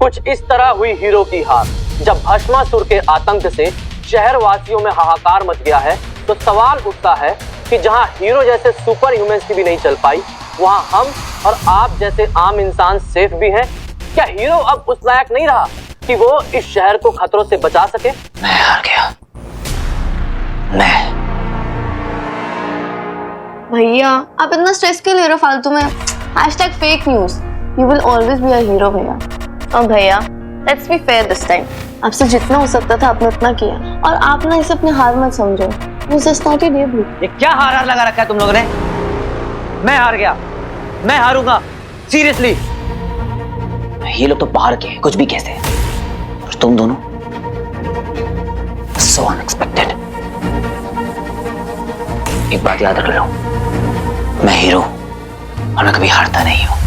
कुछ इस तरह हुई हीरो की हार। जब भस्मासुर के आतंक से शहर वासियों में हाहाकार मच गया है तो सवाल उठता है कि जहां हीरो जैसे सुपर ह्यूमंस की भी नहीं चल पाई, वहां हम और आप जैसे आम इंसान सेफ भी हैं। क्या हीरो अब उस लायक नहीं रहा कि वो इस शहर को खतरों से बचा सके? मैं हार गया। मैं भैया आप इतना स्ट्रेस क्यों ले रहे हो फालतू में? #Fake news. You will always be a hero भैया। और भैया let's be fair this time. आपसे जितना हो सकता था आपने उतना किया, और आप ना इसे अपनी हार मत समझो। ये क्या हार लगा रखा है तुम लोगों ने? मैं हार गया, मैं हारूंगा, सीरियसली। ये लोग तो बाहर के कुछ भी कहते हैं, और तुम दोनों सो अनएक्सपेक्टेड। एक बात याद रख लो, मैं हीरो और मैं कभी हारता नहीं हूं,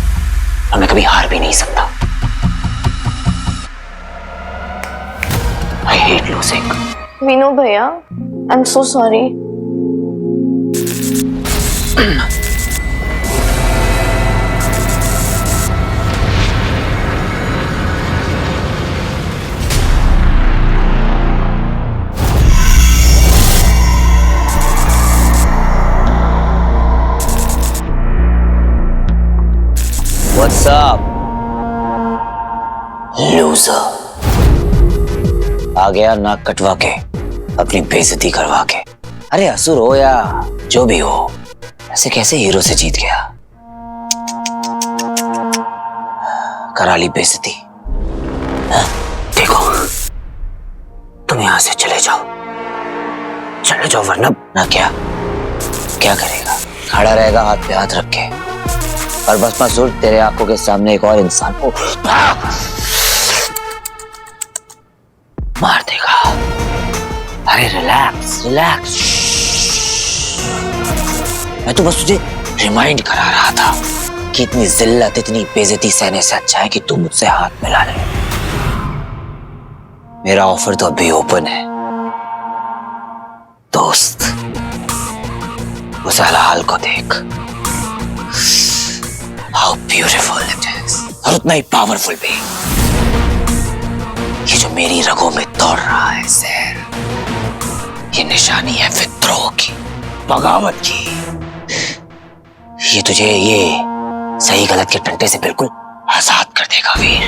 और मैं कभी हार भी नहीं सकता। I hate losing. We know भैया, I'm so sorry. What's up, loser? आ गया नाक कटवा के, अपनी बेइज्जती करवा के। अरे असुर हो या जो भी हो, ऐसे कैसे हीरो से जीत गया? करा ली बेइज्जती। देखो, तुम यहां से चले जाओ वरना ना क्या करेगा? खड़ा रहेगा हाथ पे हाथ रख के, और भस्मासुर तेरे आंखों के सामने एक और इंसान को मार देगा। अरे रिलैक्स। मैं तो बस तुझे रिमाइंड करा रहा था कि इतनी जिल्लत, इतनी बेइज्जती सहने से अच्छा है कि तू मुझसे हाथ मिला ले। मेरा ऑफर तो अभी ओपन है दोस्त, उस हाल को देख, हाउ ब्यूटीफुल इट इज, और उतना ही पावरफुल भी। ये जो मेरी रगों में दौड़ रहा है जहर, ये निशानी है विद्रोह की, बगावत की। ये तुझे ये सही गलत के टंटे से बिल्कुल आजाद कर देगा वीर।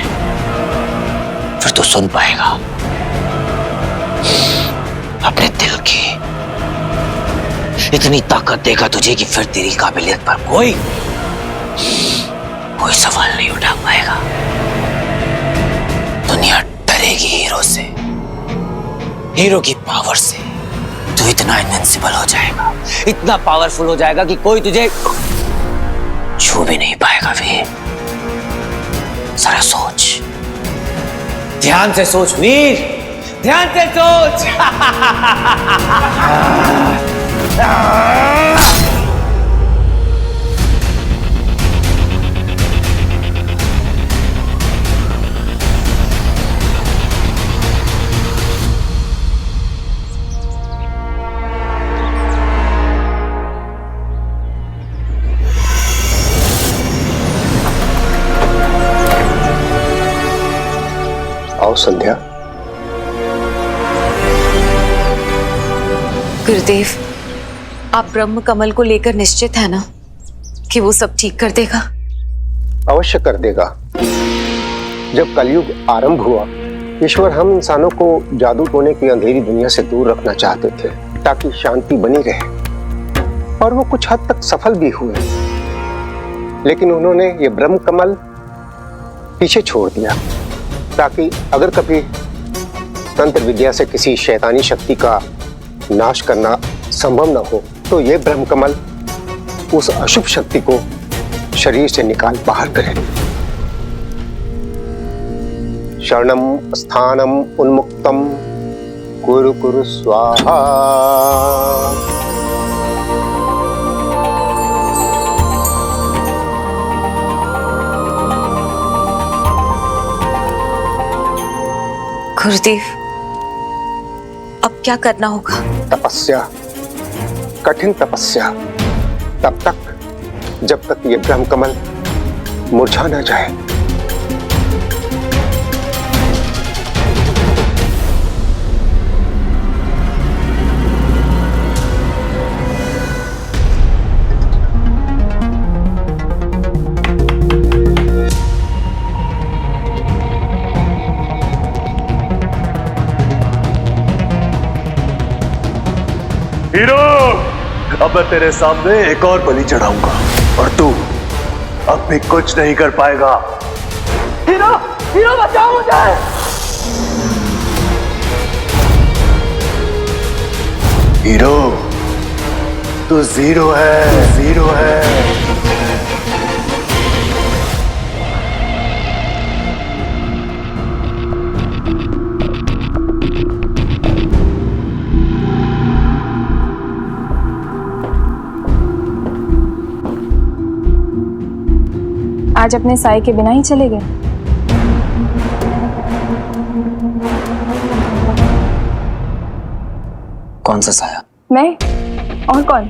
फिर तू सुन पाएगा अपने दिल की। इतनी ताकत देगा तुझे कि फिर तेरी काबिलियत पर कोई सवाल नहीं उठा पाएगा। दुनिया डरेगी हीरो से, हीरो की पावर से। तू इतना इनविंसिबल हो जाएगा, इतना पावरफुल हो जाएगा कि कोई तुझे छू भी नहीं पाएगा वीर। जरा सोच, ध्यान से सोच वीर, ध्यान से सोच। आओ संध्या। गुरुदेव, आप ब्रह्म कमल को लेकर निश्चित है ना कि वो सब ठीक कर देगा? अवश्य कर देगा। जब कलयुग आरंभ हुआ, ईश्वर हम इंसानों को जादू टोने की अंधेरी दुनिया से दूर रखना चाहते थे ताकि शांति बनी रहे, और वो कुछ हद तक सफल भी हुए। लेकिन उन्होंने ये ब्रह्म कमल पीछे छोड़ दिया ताकि अगर कभी तंत्र विद्या से किसी शैतानी शक्ति का नाश करना संभव न हो तो ये ब्रह्म कमल उस अशुभ शक्ति को शरीर से निकाल बाहर करे। शरणम स्थानम उन्मुक्तम कुरु कुरु स्वाहा। गुरुदेव, अब क्या करना होगा? तपस्या, कठिन तपस्या, तब तक जब तक ये ब्रह्म कमल मुरझा न जाए। अब मैं तेरे सामने एक और बलि चढ़ाऊंगा और तू अब भी कुछ नहीं कर पाएगा। हीरो, हीरो बचाओ मुझे। हीरो, तू जीरो है, जीरो है। आज अपने साय के बिना ही चले गए। कौन सा साया? मैं और कौन?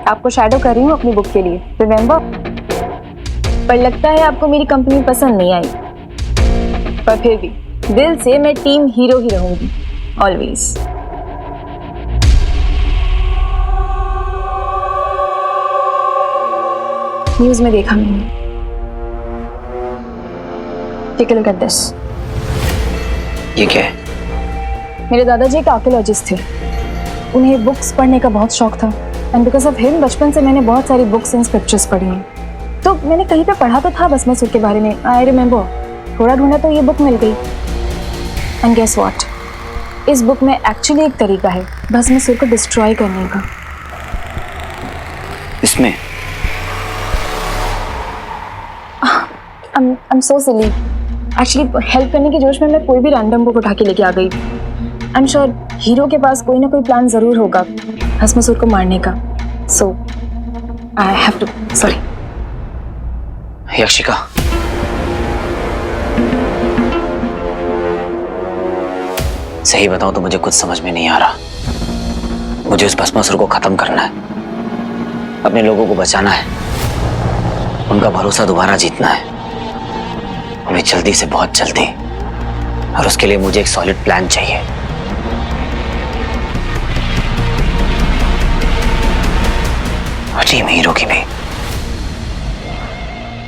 आपको शैडो कर रही हूँ अपनी बुक के लिए, रिमेम्बर? पर लगता है आपको मेरी कंपनी पसंद नहीं आई। पर फिर भी दिल से मैं टीम हीरो ही रहूंगी, ऑलवेज। न्यूज में देखा मैंने। Take a look at this. ये क्या है? मेरे दादाजी एक आर्कियोलॉजिस्ट थे। उन्हें बुक्स पढ़ने का बहुत शौक था एंड बिकॉज ऑफ हिम बचपन से मैंने बहुत सारी बुक्स एंड स्क्रिप्चर्स पढ़ी हैं। तो मैंने कहीं पे पढ़ा तो था भस्मासुर के बारे में, आई रिमेम्बर। थोड़ा ढूंढा तो ये बुक मिल गई। एंड गेस व्हाट, इस बुक में एक्चुअली एक तरीका है भस्मासुर को डिस्ट्रॉय करने का। इसमें I'm so silly. Actually help करने के जोश में मैं कोई भी रैंडम बुक उठा के लेके आ गई। आई एम श्योर हीरो के पास कोई ना कोई प्लान जरूर होगा भस्मासुर को मारने का। सो आई हैव टू, सॉरी। यक्षिका, सही बताऊं तो मुझे कुछ समझ में नहीं आ रहा। मुझे उस भस्मासुर को खत्म करना है, अपने लोगों को बचाना है, उनका भरोसा दोबारा जीतना है, उन्हें जल्दी से बहुत जल्दी। और उसके लिए मुझे एक सॉलिड प्लान चाहिए। और टीम हीरो की भी।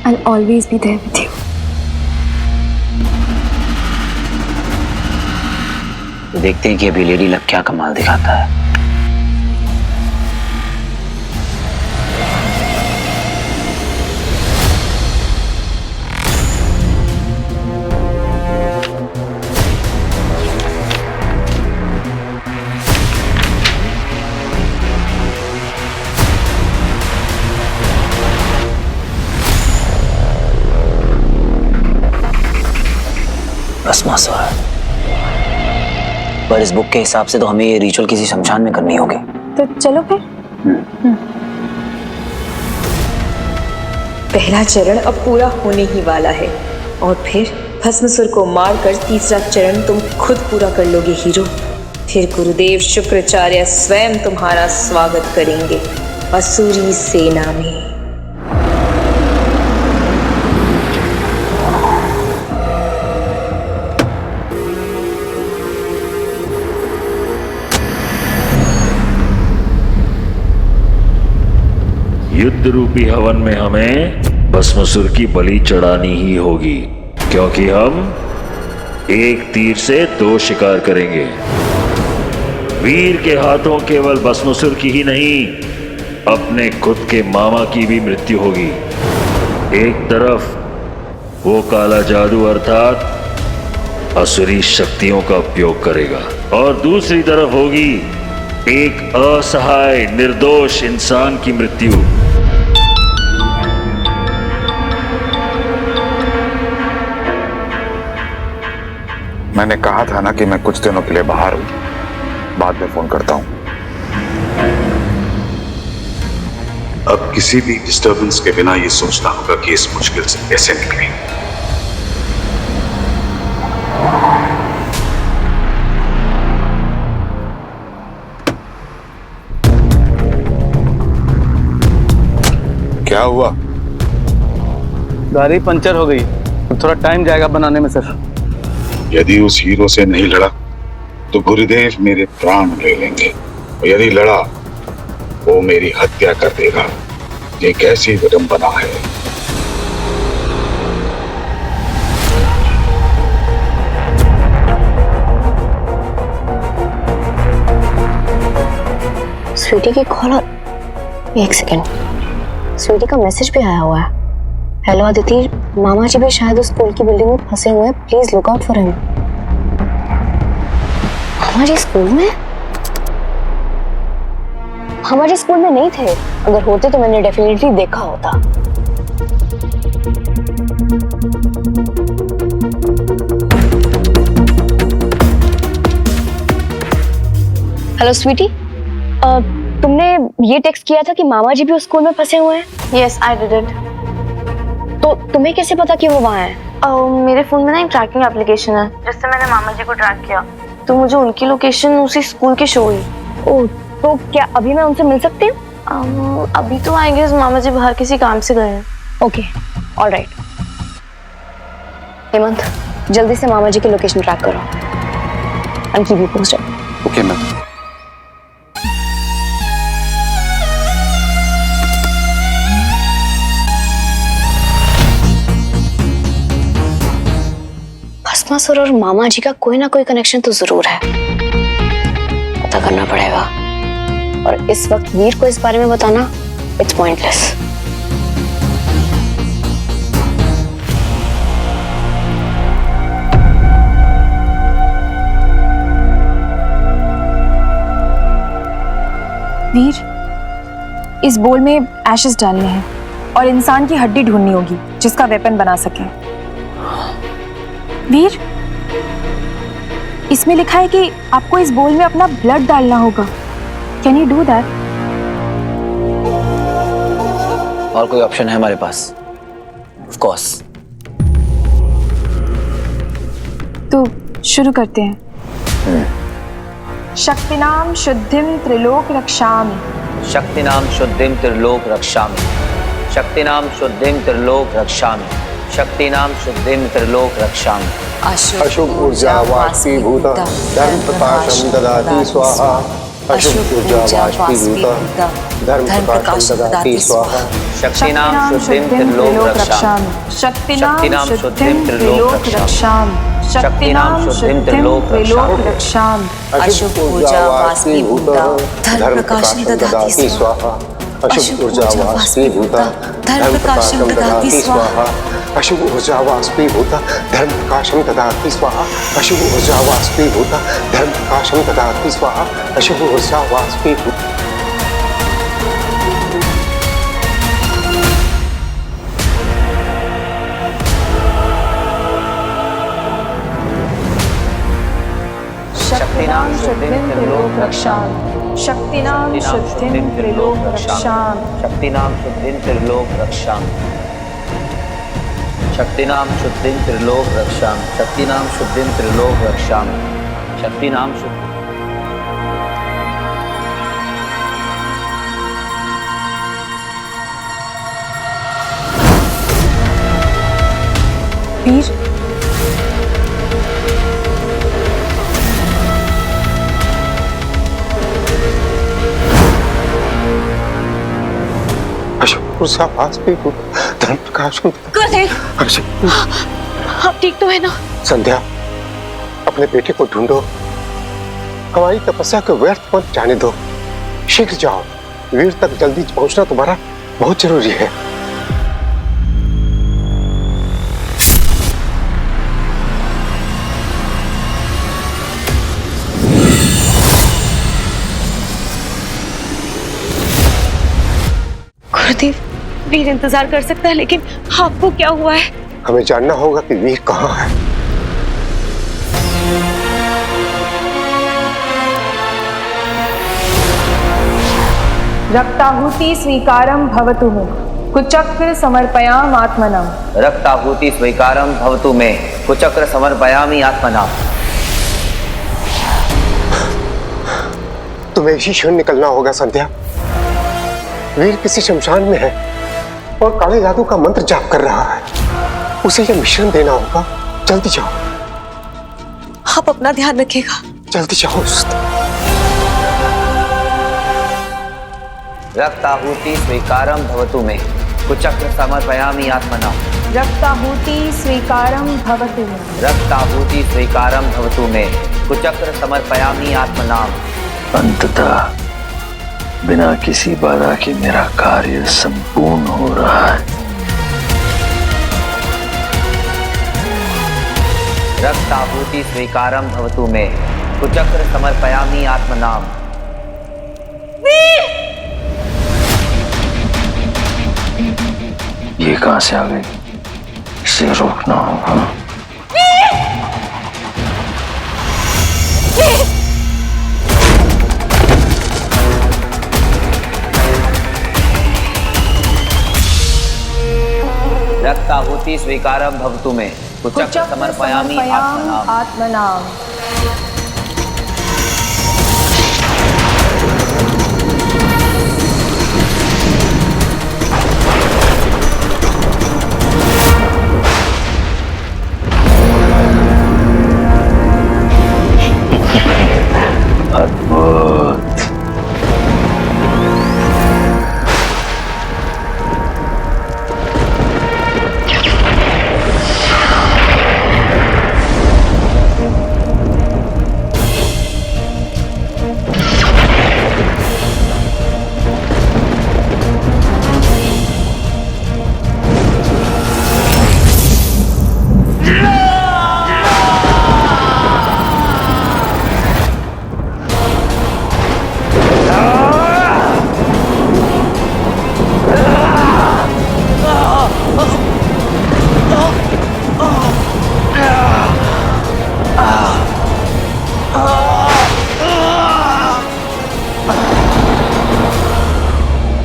I'll always be there with you. तो देखते हैं कि अभी लेडी लक क्या कमाल दिखाता है। भस्मासुर, पर इस बुक के हिसाब से तो हमें ये रिचुअल किसी शमशान में करनी होगी। तो चलो फिर। पहला चरण अब पूरा होने ही वाला है और फिर भस्मासुर को मारकर तीसरा चरण तुम खुद पूरा कर लोगे हीरो। फिर गुरुदेव शुक्राचार्य स्वयं तुम्हारा स्वागत करेंगे असुरी सेना में। युद्ध रूपी हवन में हमें भस्मासुर की बलि चढ़ानी ही होगी, क्योंकि हम एक तीर से दो शिकार करेंगे। वीर के हाथों केवल भस्मासुर की ही नहीं, अपने खुद के मामा की भी मृत्यु होगी। एक तरफ वो काला जादू अर्थात असुरी शक्तियों का उपयोग करेगा और दूसरी तरफ होगी एक असहाय निर्दोष इंसान की मृत्यु। मैंने कहा था ना कि मैं कुछ दिनों के लिए बाहर हूं, बाद में फोन करता हूं। अब किसी भी डिस्टरबेंस के बिना ये सोचना होगा कि इस मुश्किल से कैसे निकलें। क्या हुआ? गाड़ी पंचर हो गई, थोड़ा टाइम जाएगा बनाने में सर। यदि उस हीरो से नहीं लड़ा तो गुरुदेव मेरे प्राण ले लेंगे, और यदि लड़ा वो मेरी हत्या कर देगा। ये कैसी विडंबना है। स्वीटी की कॉल और एक सेकंड, स्वीटी का मैसेज भी आया हुआ है। हेलो अदिति, मामा जी भी शायद उस स्कूल की बिल्डिंग में फंसे हुए हैं, please look out for him. मामा जी स्कूल में? मामा जी स्कूल में नहीं थे, अगर होते तो मैंने डेफिनेटली देखा होता। हेलो स्वीटी, तुमने ये टेक्स्ट किया था कि मामा जी भी उस स्कूल में फंसे हुए हैं? Yes I did it. तो तुम्हें कैसे पता कि वो वहाँ है? मेरे फोन में ना एक ट्रैकिंग एप्लीकेशन है जिससे मैंने मामा जी को ट्रैक किया, तो मुझे उनकी लोकेशन उसी स्कूल की शो हुई। ओह, तो क्या अभी मैं उनसे मिल सकती हूँ? अभी तो आई गेस मामा जी बाहर किसी काम से गए हैं। Okay, alright. हेमंत, जल्दी से मामा जी की लोकेशन ट्रैक करो। I keep you posted. Okay ma'am. Bhasmasur और मामा जी का कोई ना कोई कनेक्शन तो जरूर है, पता करना पड़ेगा। और इस वक्त वीर को इस बारे में बताना इट्स पॉइंटलेस। वीर, इस बोल में एशेस डालने हैं और इंसान की हड्डी ढूंढनी होगी जिसका वेपन बना सके। वीर, इसमें लिखा है कि आपको इस बोल में अपना ब्लड डालना होगा। Can you do that? और कोई ऑप्शन है हमारे पास? Of course. तो शुरू करते हैं। शक्तिनाम शुद्धिम त्रिलोक रक्षामि। शक्तिनाम शुद्धिम त्रिलोक रक्षामि। शक्तिनाम शुद्धिम त्रिलोक रक्षामि। शक्तिनाम शुद्धिम त्रिलोक रक्षामि। अशुभ ऊर्जा वाष्पीभूत धर्म प्रकाशम ददाति स्वाहा। अशुभ ऊर्जा वाष्पीभूत धर्म प्रकाशम ददाति स्वाहा। शक्तिनाम शुद्धिम त्रिलोक रक्षामि। शक्तिनाम शुद्धिम त्रिलोक रक्षामि। शक्तिनाम शुद्धिम त्रिलोक रक्षामि। अशुभ ऊर्जा वाष्पीभूत धर्म प्रकाशम ददाति स्वाहा। अशुभ ऊर्जा वाष्पीभूत धर्म प्रकाशम ददाति स्वाहा। अशुभ ऊर्जा वाष्पीभूत धर्म प्रकाशम ददाति स्वाहा। अशुभ ऊर्जा वाष्पीभूत धर्म प्रकाशम ददाति स्वाहा। अशुभ ऊर्जा वाष्पीभूत। शक्तिनाम शुद्धिम त्रिलोक रक्षामि। शक्तिनाम शुद्धिम त्रिलोक रक्षामि। शक्तिनाम शुद्धिम त्रिलोक रक्षामि। शक्तिनाम शुद्धिम त्रिलोक रक्षामि। शक्तिनाम शुद्धिम त्रिलोक रक्षामि। शक्तिनाम शुद्ध। वीर, अशुभ ऊर्जा वाष्पीभूत धर्म प्रकाशम। आप ठीक तो है ना? संध्या, अपने बेटे को ढूंढो, हमारी तपस्या को व्यर्थ मत जाने दो। शीघ्र जाओ, वीर तक जल्दी पहुंचना तुम्हारा बहुत जरूरी है। गुरुदेव, वीर इंतजार कर सकता है, लेकिन आपको क्या हुआ है? हमें जानना होगा कि वीर कहाँ है। रक्ताहुति स्वीकारम भवतु मे कुचक्र समर्पयाम आत्मनम। रक्ताहुति स्वीकारम भवतु मे कुचक्र समर्पयामि आत्मनम। तुम्हें इसी क्षण निकलना होगा संध्या। वीर किसी शमशान में है और काले जादू का मंत्र जाप कर रहा है। उसे यह मिश्रण देना होगा। जल्दी जाओ। आप अपना ध्यान रखिएगा। जल्दी जाओ। रक्ताहुति स्वीकारम भवतु मे कुचक्र समर्पयामि आत्मनम। रक्ताहुति स्वीकारम भवतु मे। रक्ताहुति स्वीकारम भवतु मे कुचक्र समर्पयामि आत्मनाम। अंततः बिना किसी बाधा के मेरा कार्य संपूर्ण हो रहा है। रक्ताहुति स्वीकारम भवतु मे, कुचक्र समर्पयामि आत्मनाम। ये कहां से आ गई? इसे रोकना होगा। रक्ताहुति स्वीकारम भवतु मे, कुचक्र समर्पयामि आत्मनाम। अद्भुत।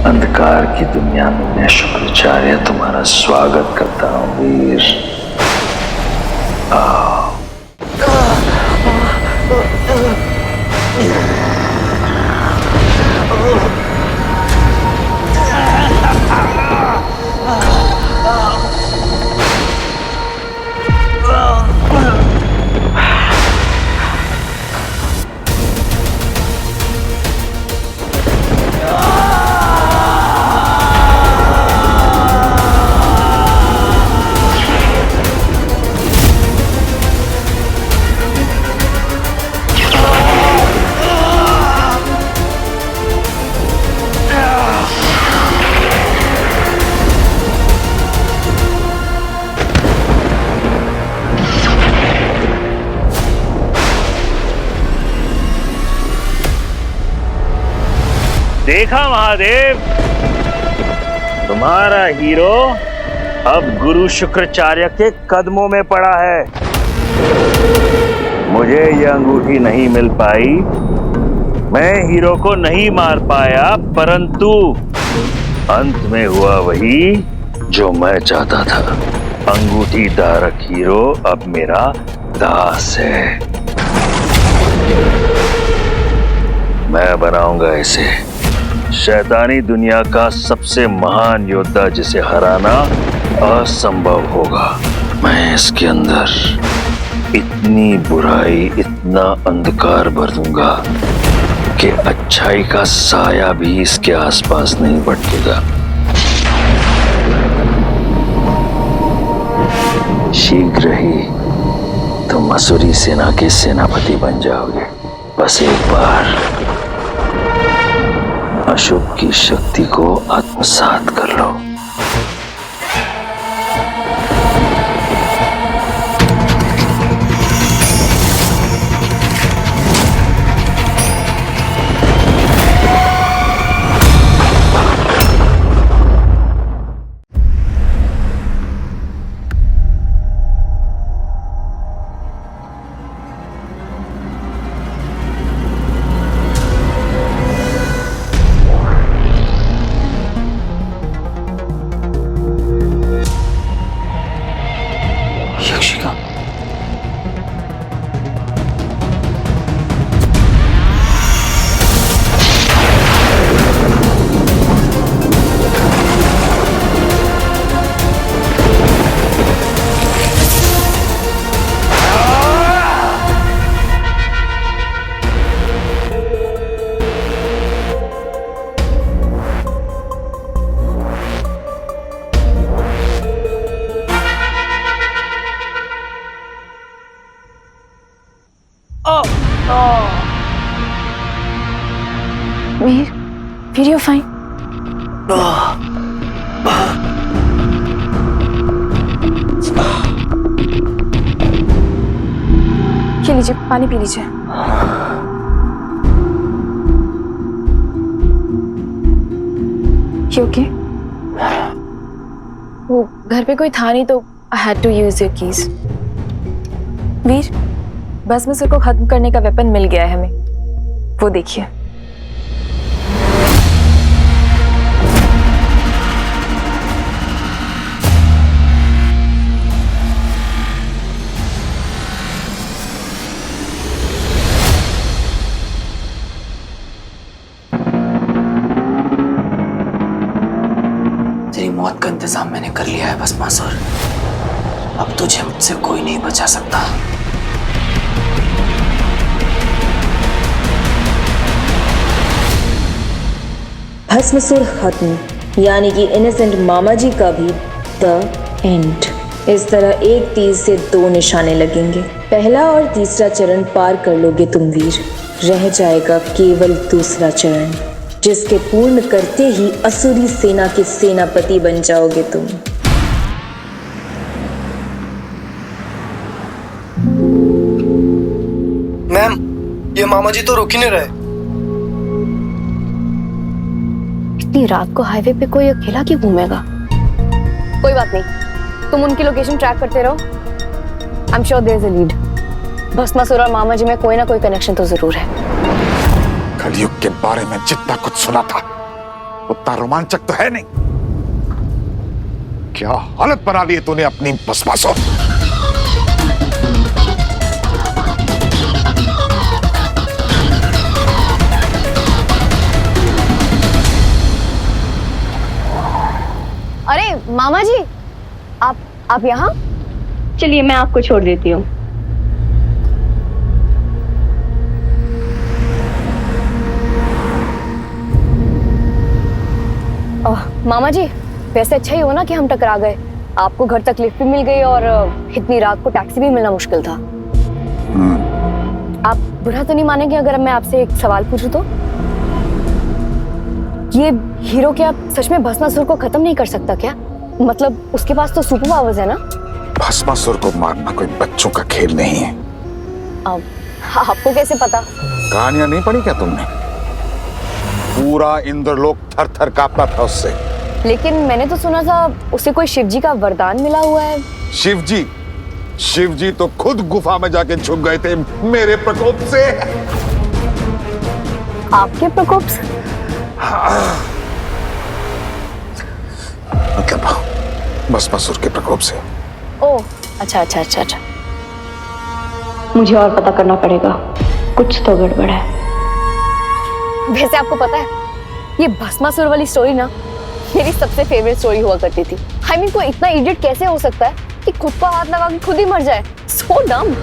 अंधकार की दुनिया में मैं शुक्राचार्य तुम्हारा स्वागत करता हूँ वीर। आओ। देखा महादेव, तुम्हारा हीरो अब गुरु शुक्राचार्य के कदमों में पड़ा है। मुझे यह अंगूठी नहीं मिल पाई, मैं हीरो को नहीं मार पाया, परंतु अंत में हुआ वही जो मैं चाहता था। अंगूठी धारक हीरो अब मेरा दास है। मैं बनाऊंगा इसे शैतानी दुनिया का सबसे महान योद्धा, जिसे हराना असंभव होगा। मैं इसके अंदर इतनी बुराई, इतना अंधकार भर दूंगा कि अच्छाई का साया भी इसके आसपास नहीं भटकेगा। शीघ्र ही तुम असुरी सेना के सेनापति बन जाओगे। बस एक बार अशुभ की शक्ति को आत्मसात कर लो। वीर, वीर यू फाइन? ये लीजिए, पानी पी लीजिए। You okay? वो घर पे कोई था नहीं तो I had to use your keys. वीर, भस्मासुर को खत्म करने का वेपन मिल गया है हमें, वो देखिए। तेरी मौत का इंतजाम मैंने कर लिया है भस्मासुर। अब तुझे मुझसे कोई नहीं बचा सकता। भस्मासुर खत्म, यानी कि इनोसेंट मामा जी का भी द एंड। इस तरह एक तीर से दो निशाने लगेंगे। पहला और तीसरा चरण पार कर लोगे तुम वीर, रह जाएगा केवल दूसरा चरण, जिसके पूर्ण करते ही असुरी सेना के सेनापति बन जाओगे तुम। मैम, ये मामा जी तो रुक ही नहीं रहे। इतनी रात को हाईवे पे कोई अकेला क्यों घूमेगा? कोई बात नहीं, तुम उनकी लोकेशन ट्रैक करते रहो। I am sure there is a lead. Bhasmasur और मामा जी में कोई ना कोई कनेक्शन तो जरूर है। कलयुग के बारे में जितना कुछ सुना था उतना रोमांचक तो है नहीं। क्या हालत बना ली है तूने अपनी भस्मासुर। अरे मामा जी, आप यहाँ? चलिए मैं आपको छोड़ देती हूँ। मामा जी, वैसे अच्छा ही हो ना कि हम टकरा गए। आपको घर तक लिफ्ट भी मिल गई और इतनी रात को टैक्सी भी मिलना मुश्किल था। आप बुरा तो नहीं मानेंगे अगर मैं आपसे एक सवाल पूछूं तो? ये हीरो क्या सच में भस्मासुर को खत्म नहीं कर सकता क्या? मतलब उसके पास तो सुपर पावर्स है ना? भस्मासुर को मारना कोई बच्चों का खेल नहीं है। आपको कैसे पता? कहानियां नहीं पढ़ी क्या तुमने? पूरा इंद्रलोक थर थर कांपता था उससे। लेकिन मैंने तो सुना था उसे कोई शिवजी का वरदान मिला हुआ है। शिवजी तो खुद गुफा में जाके छुप गए थे मेरे प्रकोप से। आपके प्रकोप से? मतलब भस्मासुर के प्रकोप से। ओह, अच्छा। मुझे और पता करना पड़ेगा, कुछ तो गड़बड़ है। वैसे आपको पता है, ये भस्मासुर वाली स्टोरी ना मेरी सबसे फेवरेट स्टोरी हुआ करती थी। I mean, कोई इतना इडियट कैसे हो सकता है कि खुद पर हाथ लगा के खुद ही मर जाए? So dumb।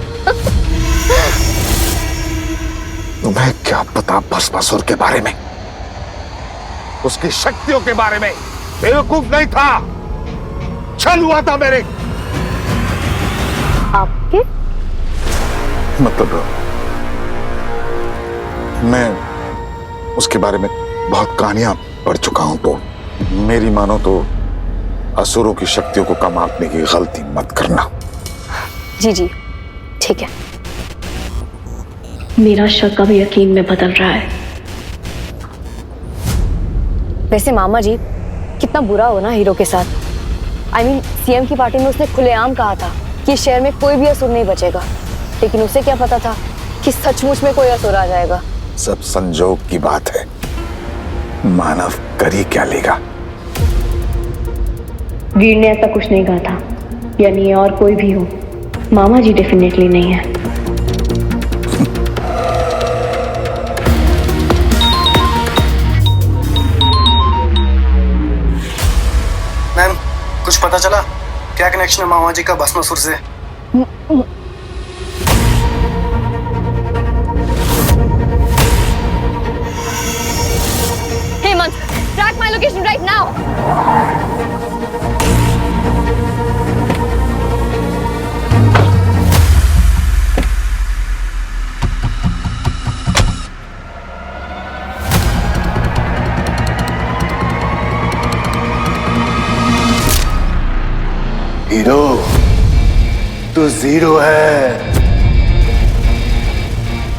तुम्हें क्या पता भस्मासुर के बारे में, उसकी शक्तियों के बारे में? बेवकूफ नहीं था, छल हुआ था मेरे। आपके मतलब मैं उसके बारे में बहुत कहानियां पढ़ चुका हूं, तो मेरी मानो तो असुरों की शक्तियों को कम आंकने की गलती मत करना। जी ठीक है। मेरा शक अब यकीन में बदल रहा है। वैसे मामा जी, कितना बुरा हो ना हीरो के साथ। I mean, सीएम की पार्टी में उसने खुलेआम कहा था कि शहर में कोई भी असुर नहीं बचेगा, लेकिन उसे क्या पता था कि सचमुच में कोई असुर आ जाएगा। सब संजोग की बात है, मानव कर ही क्या लेगा। वीर ने ऐसा कुछ नहीं कहा था, यानी और कोई भी हो, मामा जी डेफिनेटली नहीं है। मैम, कुछ पता चला क्या कनेक्शन है मामा जी का भस्मासुर से? Hemant, track my location right now. तो जीरो है।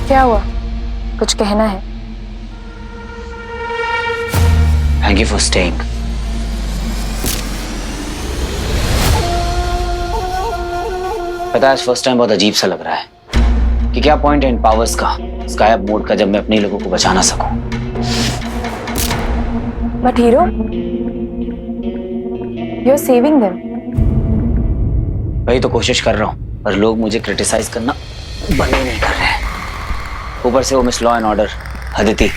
क्या हुआ, कुछ कहना है? Thank you for staying. पता है, आज फर्स्ट टाइम बहुत अजीब सा लग रहा है कि क्या पॉइंट है इन पावर्स का, स्काई अप मोड का, जब मैं अपने लोगों को बचा ना सकूं। But hero, you are saving them. वही तो कोशिश कर रहा हूं, पर लोग मुझे क्रिटिसाइज करना बंद ही नहीं कर रहे हैं। ऊपर से वो miss law and order Aditi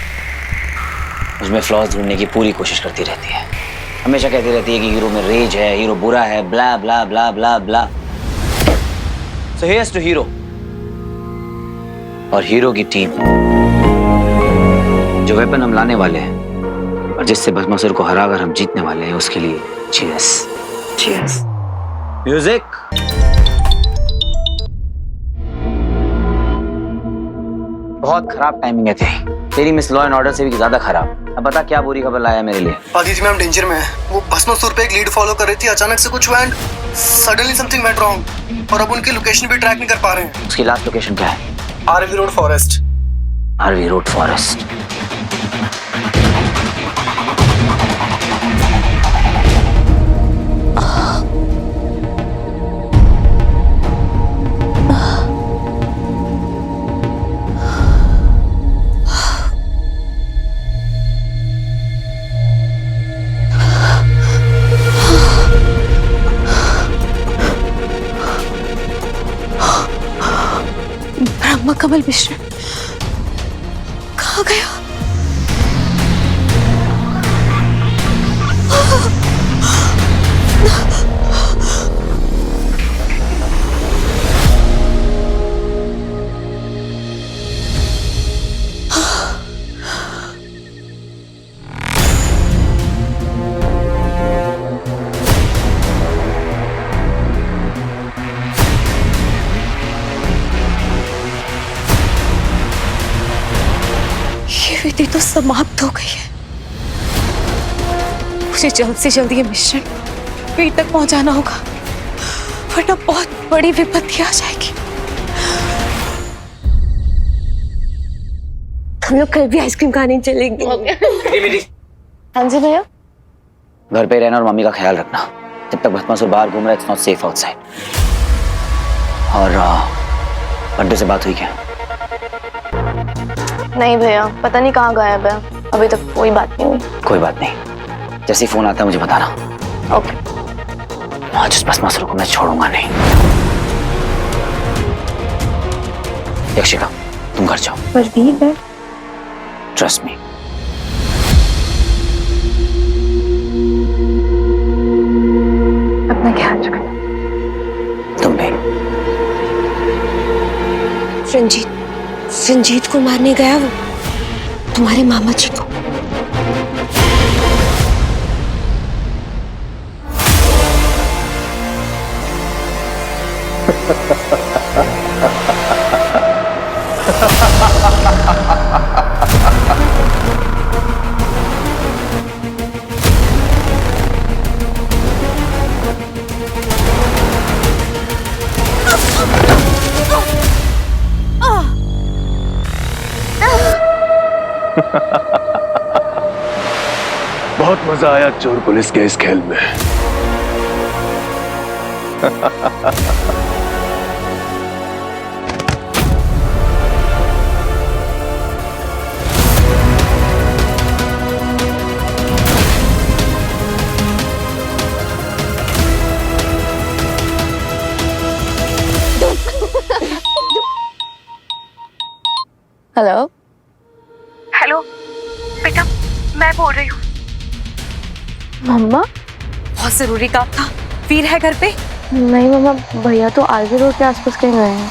मुझमें फ्लॉज ढूंढने की पूरी कोशिश करती रहती है। हमेशा कहती रहती है कि हीरो में रेज है, हीरो बुरा है, ब्ला ब्ला ब्ला ब्ला ब्ला। सो हियर्स टू हीरो और हीरो की टीम, जो वेपन हम लाने वाले हैं और जिससे भस्मासुर को हराकर हम जीतने वाले हैं, उसके लिए चीयर्स। चीयर्स। म्यूजिक। बहुत खराब टाइमिंग है तेरी मिस लॉ एंड ऑर्डर से भी ज्यादा खराब। अब बता क्या बुरी खबर लाया मेरे लिए। आदिति मैम डेंजर में है। वो भस्मासुर पे एक लीड फॉलो कर रही थी, अचानक से कुछ हुआ and suddenly something went wrong और अब उनकी लोकेशन भी ट्रैक नहीं कर पा रहे हैं। उसकी लास्ट लोकेशन क्या है? RV road forest. RV road forest. Kamal Mishra कहाँ गया? विधि तो समाप्त हो गई है। मुझे जल्द से जल्द ये मिशन पेट तक पहुंचाना होगा, वरना बहुत बड़ी विपत्ति आ जाएगी। हम लोग कल भी आइसक्रीम खाने चलेंगे। हाँ जी भैया। घर पे रहना और मम्मी का ख्याल रखना। जब तक भस्मासुर बाहर घूम रहा है, इट्स नॉट सेफ आउटसाइड। और बंटू से बात हुई क्या? नहीं भैया, पता नहीं कहाँ गायब है, अभी तक कोई बात नहीं हुई। कोई बात नहीं, जैसे ही फोन आता है मुझे बताना। ओके। आज उस भस्मासुर को मैं छोड़ूंगा नहीं। यक्षिका, तुम घर जाओ। पर वीर है। Trust me. अपना ख्याल रखना। तुम भी। रंजीत को मारने गया वो, तुम्हारे मामा जी को। बहुत मजा आया चोर पुलिस के इस खेल में। हेलो। हेलो बेटा, मैं बोल रही हूँ। मम्मा? बहुत जरूरी काम था। वीर है घर पे? नहीं मम्मा, भैया तो आरवी रोड के आसपास कहीं गए हैं।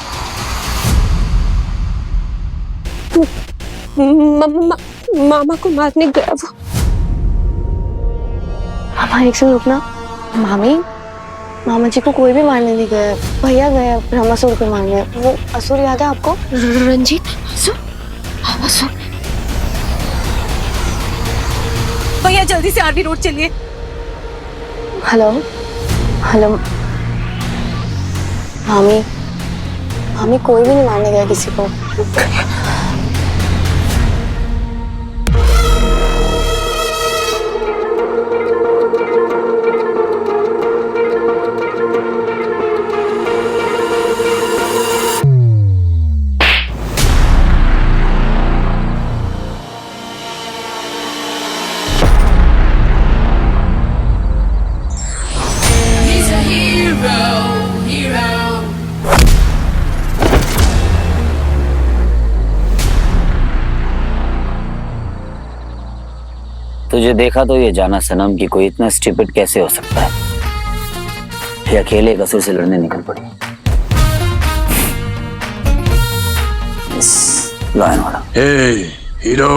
मामा को मारने गया वो। मामा एक से रुकना। मामा जी को कोई भी मारने नहीं गया, भैया गए भस्मासुर को मारने। वो असुर याद है आपको? रंजीत? असुर? भैया जल्दी से आरवी रोड चलिए। हेलो। हामी कोई भी नहीं मारने गया किसी को। तुझे देखा तो ये जाना सनम कि कोई इतना स्टूपिड कैसे हो सकता है। ये अकेले एक असुर से लड़ने निकल पड़ी। लायन वाला। हीरो।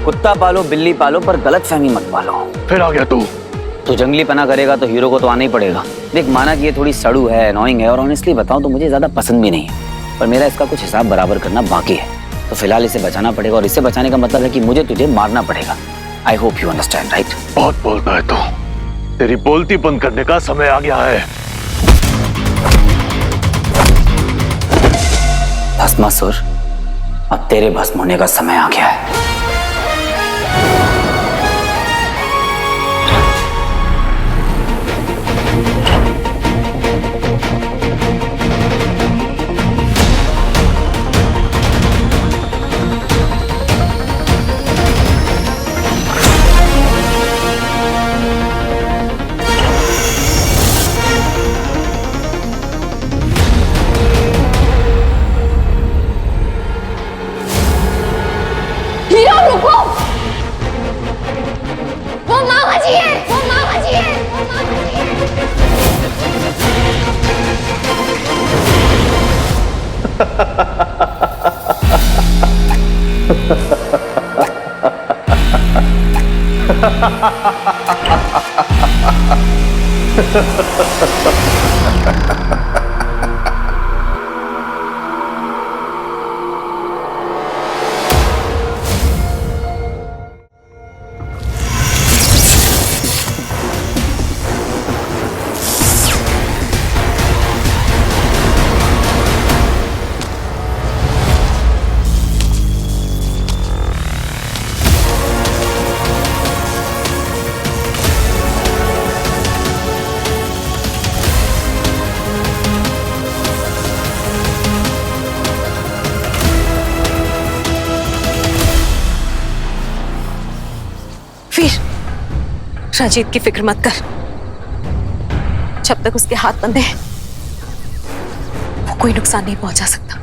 कुत्ता पालो बिल्ली पालो पर गलतफहमी मत पालो। फिर आ गया तू जंगली पना करेगा तो हीरो को तो आना ही पड़ेगा। देख माना कि ये थोड़ी सड़ू है, अनोइंग है और ऑनेस्टली बताऊं तो मुझे ज्यादा पसंद भी नहीं है, पर मेरा इसका कुछ हिसाब बराबर करना बाकी है। तो फिलहाल इसे बचाना पड़ेगा और इसे बचाने का मतलब है कि मुझे तुझे मारना पड़ेगा। I hope you understand, right? बहुत बोलता है तू। तेरी बोलती बंद करने का समय आ गया है। भस्मासुर, अब तेरे भस्म होने का समय आ गया है। रंजीत की फिक्र मत कर, जब तक उसके हाथ बंधे हैं वो कोई नुकसान नहीं पहुंचा सकता।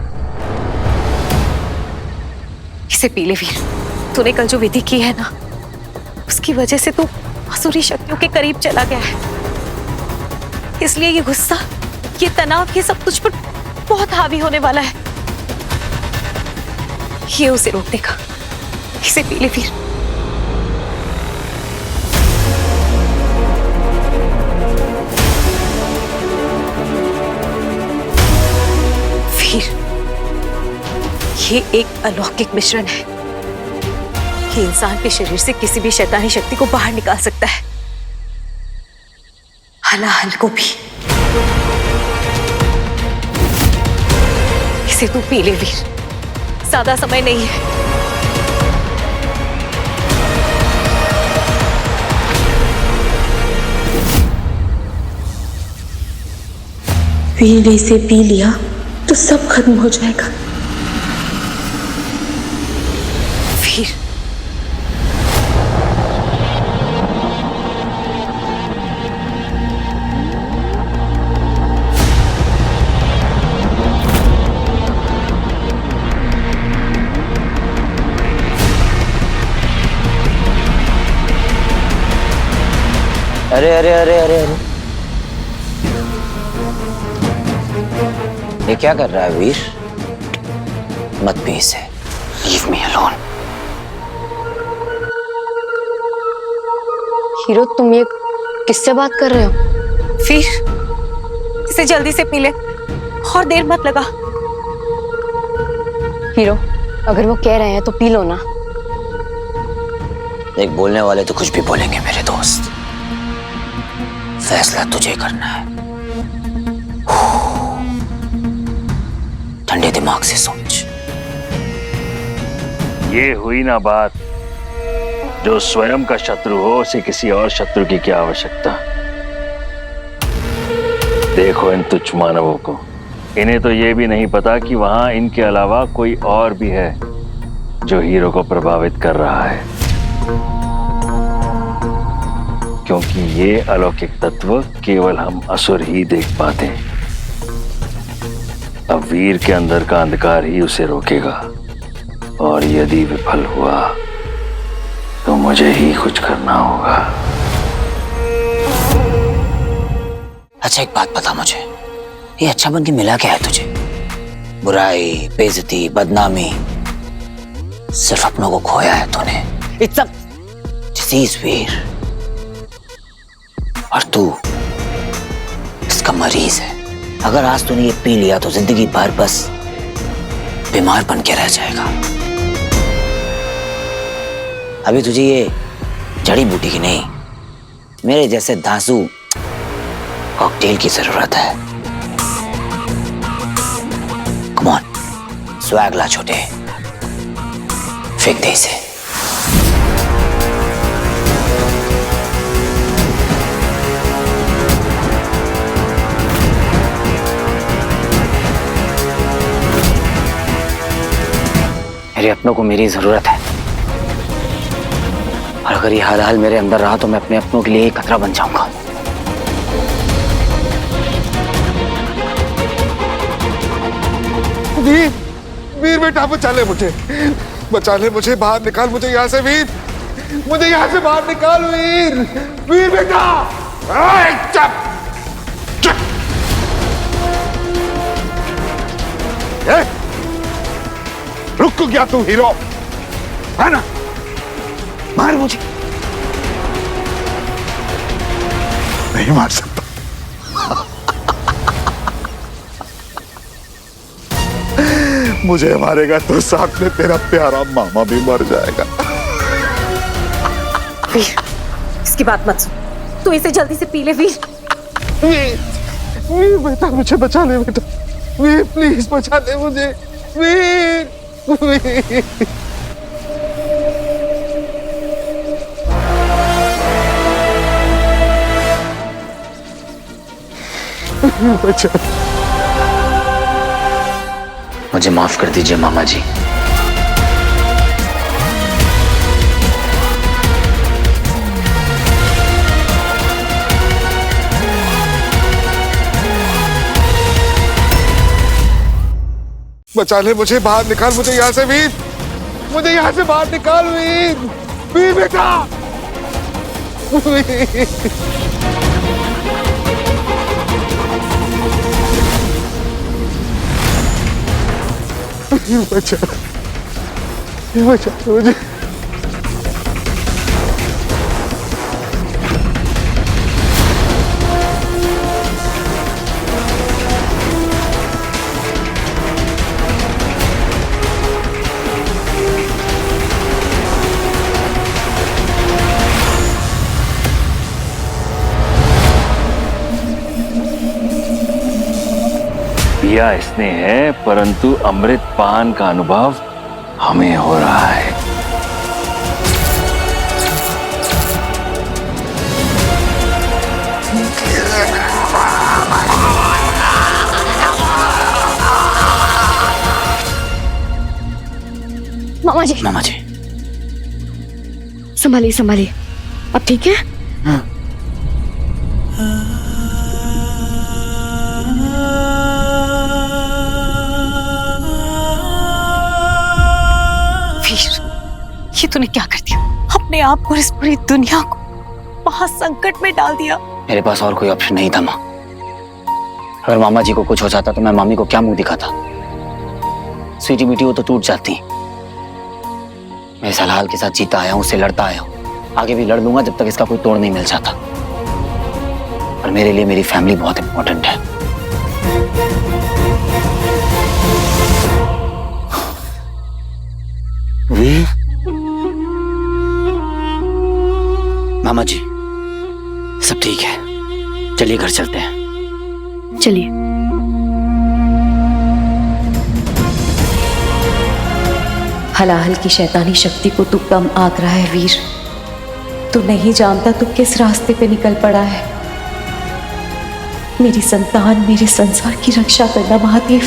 इसे पी ले वीर, तूने कल जो विधि की है ना, उसकी वजह से तू असुरी शक्तियों के करीब चला गया है। इसलिए ये गुस्सा, ये तनाव, ये सब तुझ पर बहुत हावी होने वाला है। ये उसे रोक देगा। इसे पी ले वीर। ये एक अलौकिक मिश्रण है। ये इंसान के शरीर से किसी भी शैतानी शक्ति को बाहर निकाल सकता है, हलाहल को भी। इसे तू पी ले वीर, ज्यादा समय नहीं है। वीर ने इसे पी लिया तो सब खत्म हो जाएगा। वीर, अरे अरे अरे अरे अरे, ये क्या कर रहा है वीर? मत पी इसे, लीव मी अलोन। हीरो, तुम ये किससे बात कर रहे हो? वीर, इसे जल्दी से पी ले और देर मत लगा। हीरो, अगर वो कह रहे हैं तो पी लो ना। देख, बोलने वाले तो कुछ भी बोलेंगे मेरे दोस्त। फैसला तुझे करना है। ठंडे दिमाग से सोच। ये हुई ना बात, जो स्वयं का शत्रु हो उसे किसी और शत्रु की क्या आवश्यकता। देखो इन तुच्छ मानवों को, इन्हें तो ये भी नहीं पता कि वहां इनके अलावा कोई और भी है जो हीरो को प्रभावित कर रहा है, क्योंकि ये अलौकिक तत्व केवल हम असुर ही देख पाते हैं। अब वीर के अंदर का अंधकार ही उसे रोकेगा, और यदि विफल हुआ तो मुझे ही कुछ करना होगा। अच्छा एक बात बता मुझे, ये अच्छा बन के मिला क्या है तुझे? बुराई, बेइज्जती, बदनामी, सिर्फ अपनों को खोया है तूने। इट्स अ डिसीज वीर, और तू इसका मरीज है। अगर आज तूने ये पी लिया तो जिंदगी भर बस बीमार बन के रह जाएगा। अभी तुझे ये जड़ी बूटी की नहीं, मेरे जैसे धांसू कॉकटेल की जरूरत है। कम ऑन, स्वैग ला छोटे, फेंक दे इसे। मेरे अपनों को मेरी जरूरत है, और अगर ये हाल मेरे अंदर रहा तो मैं अपने अपनों के लिए एक खतरा बन जाऊंगा। वीर, वीर बेटा बचा ले मुझे, बचा ले मुझे, बाहर निकाल मुझे यहाँ से वीर, मुझे यहाँ से बाहर निकाल वीर, वीर बेटा। चुप चुप। रुक गया तू हीरो, है ना? मार मुझे। नहीं मार सकता। मुझे मारेगा तो साथ में तेरा प्यारा मामा भी मर जाएगा। वीर, इसकी बात मत सुन, तू इसे जल्दी से पी ले वीर। वीर, वीर बेटा मुझे बचा ले बेटा, वीर प्लीज बचा ले मुझे, वीर, वीर। बचा। मुझे माफ कर दीजिए मामा जी। बचा ले मुझे, बाहर निकाल मुझे यहाँ से वीर, मुझे यहाँ से बाहर निकाल वीर, वीर बेटा, वीर। बचा, बचा मुझे। पिया इसने है, परंतु अमृत पान का अनुभव हमें हो रहा है। मामा जी, मामा जी संभालिए संभालिए, अब ठीक है? हाँ। ये तूने क्या कर दिया? अपने आप को, इस पूरी दुनिया को महा संकट में डाल दिया। मेरे पास और कोई ऑप्शन नहीं था माँ। अगर मामा जी को कुछ हो जाता तो मैं मामी को क्या मुंह दिखाता? स्वीटी मीठी वो तो टूट जाती। मैं इस हाल के साथ जीता आया हूँ, उससे लड़ता आया हूँ, आगे भी लड़ लूंगा जब तक इसका कोई तोड़ नहीं मिल जाता। और मेरे लिए मेरी फैमिली बहुत इंपॉर्टेंट है। मामा जी सब ठीक है, चलिए घर चलते हैं। चलिए। हलाहल की शैतानी शक्ति को तू कम आंक रहा है वीर। तू नहीं जानता तू किस रास्ते पे निकल पड़ा है। मेरी संतान, मेरे संसार की रक्षा करना महादेव।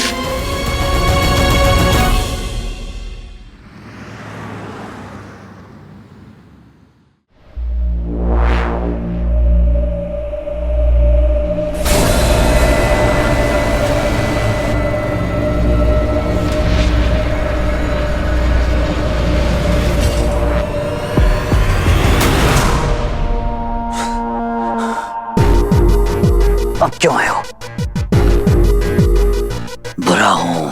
अब क्यों आए हो? बुरा हूं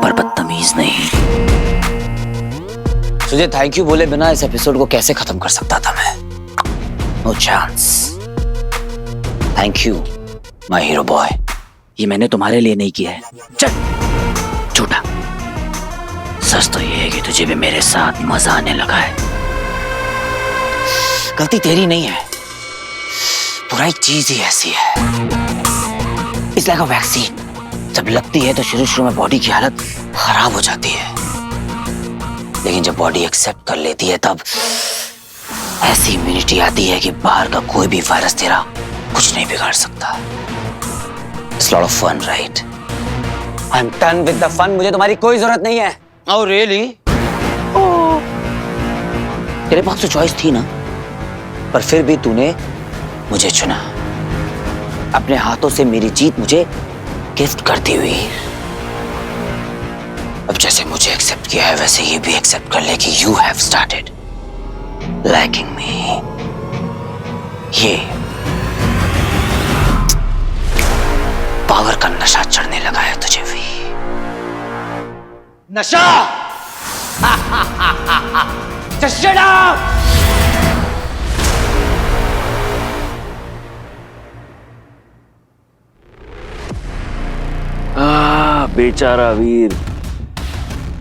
पर बदतमीज नहीं। तुझे थैंक यू बोले बिना इस एपिसोड को कैसे खत्म कर सकता था मैं? No chance. Thank you my hero boy. ये मैंने तुम्हारे लिए नहीं किया है। चल झूठा। सच तो ये है कि तुझे भी मेरे साथ मजा आने लगा है। गलती तेरी नहीं है, बुराई चीज ही ऐसी है। It's like a vaccine. जब लगती है तो शुरू में बॉडी की हालत खराब हो जाती है, लेकिन जब बॉडी एक्सेप्ट कर लेती है तब ऐसी इम्यूनिटी आती है कि बाहर का कोई भी वायरस तेरा कुछ नहीं बिगाड़ सकता। It's lot of fun, right? I am done with the fun. मुझे तुम्हारी कोई जरूरत नहीं है। Oh really? तेरे पास तो चॉइस थी ना, पर फिर भी तूने मुझे चुना। अपने हाथों से मेरी जीत मुझे गिफ्ट करती हुई। अब जैसे मुझे एक्सेप्ट किया है वैसे ये भी एक्सेप्ट कर ले कि यू हैव स्टार्टेड लाइकिंग मी। ये पावर का नशा चढ़ने लगा है तुझे भी। नशा। Just shut up! बेचारा वीर,